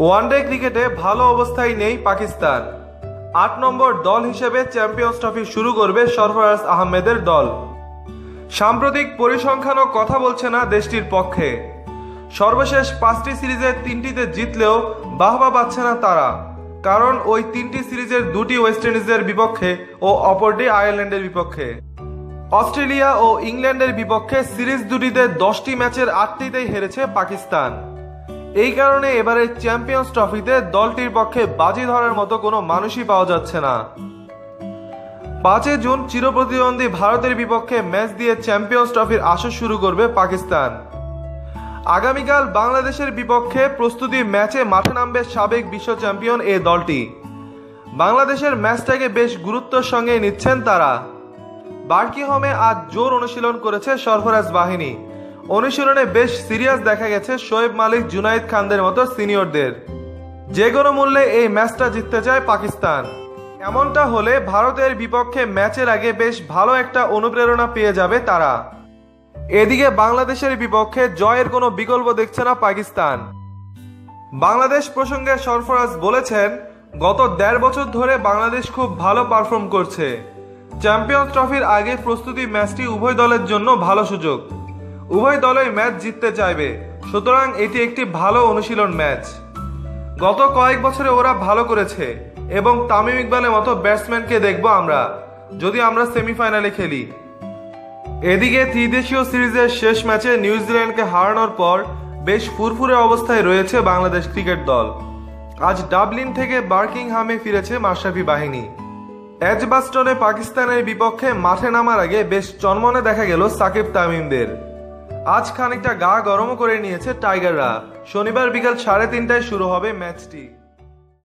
One day ক্রিকেটে ভালো অবস্থায় নেই পাকিস্তান। ৮ নম্বর দল হিসেবে চ্যাম্পিয়ন্স ট্রফি শুরু করবে সরফরাজ আহমেদের দল। সাম্প্রতিক পরিসংখ্যানও কথা বলছে না দেশটির পক্ষে। সর্বশেষ ৫টি সিরিজের ৩টিতে জিতলেও বাহবা পাচ্ছে না তারা, কারণ ওই ৩টি সিরিজের ২টি ওয়েস্ট ইন্ডিজের বিপক্ষে ও অপরটি আয়ারল্যান্ডের বিপক্ষে। অস্ট্রেলিয়া ও ইংল্যান্ডের বিপক্ষে সিরিজ দুটিতে ১০টি ম্যাচের ৮টিতেই হেরেছে পাকিস্তান। এই কারণে এবারে চ্যাম্পিয়ন্স ট্রফিতে দলটির পক্ষে বাজি ধরার মতো কোনো মানুষই পাওয়া যাচ্ছে না। ৫ জুন চিরপ্রতিদ্বন্দ্বী ভারতের বিপক্ষে ম্যাচ দিয়ে চ্যাম্পিয়ন্স ট্রফির আসর শুরু করবে পাকিস্তান। আগামীকাল বাংলাদেশের বিপক্ষে প্রস্তুতি ম্যাচে মাঠে নামবে সাবেক বিশ্ব চ্যাম্পিয়ন এ দলটি। বাংলাদেশের ম্যাচটাকে বেশ গুরুত্বের সঙ্গে নিচ্ছেন তারা। বার্কিংহামে আজ জোর অনুশীলন করেছে সরফরাজ বাহিনী। অনুশীলনে বেশ সিরিয়াস দেখা গেছে শোয়েব মালিক, জুনায়েদ খানদের মতো সিনিয়রদের। যে কোনো মূল্যে এই ম্যাচটা জিততে চায় পাকিস্তান। এমনটা হলে ভারতের বিপক্ষে ম্যাচের আগে বেশ ভালো একটা অনুপ্রেরণা পেয়ে যাবে তারা। এদিকে বাংলাদেশের বিপক্ষে জয়ের কোনো বিকল্প দেখছে না পাকিস্তান। বাংলাদেশ প্রসঙ্গে সরফরাজ বলেছেন, গত ১.৫ বছর ধরে বাংলাদেশ খুব ভালো পারফর্ম করছে। চ্যাম্পিয়ন্স ট্রফির আগে প্রস্তুতি ম্যাচটি উভয় দলের জন্য ভালো সুযোগ। উভয় দলই ম্যাচ জিততে চাইবে, সুতরাং এটি একটি ভালো অনুশীলন ম্যাচ। গত কয়েক বছরে ওরা ভালো করেছে এবং তামিম ইকবালের মতো ব্যাটসম্যানকে দেখব আমরা, যদি আমরা সেমিফাইনালে খেলি। এদিকে ত্রিদেশীয় সিরিজের শেষ ম্যাচে নিউজিল্যান্ডকে হারানোর পর বেশ ফুরফুরে অবস্থায় রয়েছে বাংলাদেশ ক্রিকেট দল। আজ ডাবলিন থেকে বার্কিংহামে ফিরেছে মাশরাফি বাহিনী। এজবাস্টনে পাকিস্তানের বিপক্ষে মাঠে নামার আগে বেশ চনমনে দেখা গেল সাকিব তামিমদের। আজ খানিকটা গা গরমও করে নিয়েছে টাইগাররা। শনিবার বিকাল ৩:৩০টায় শুরু হবে ম্যাচটি।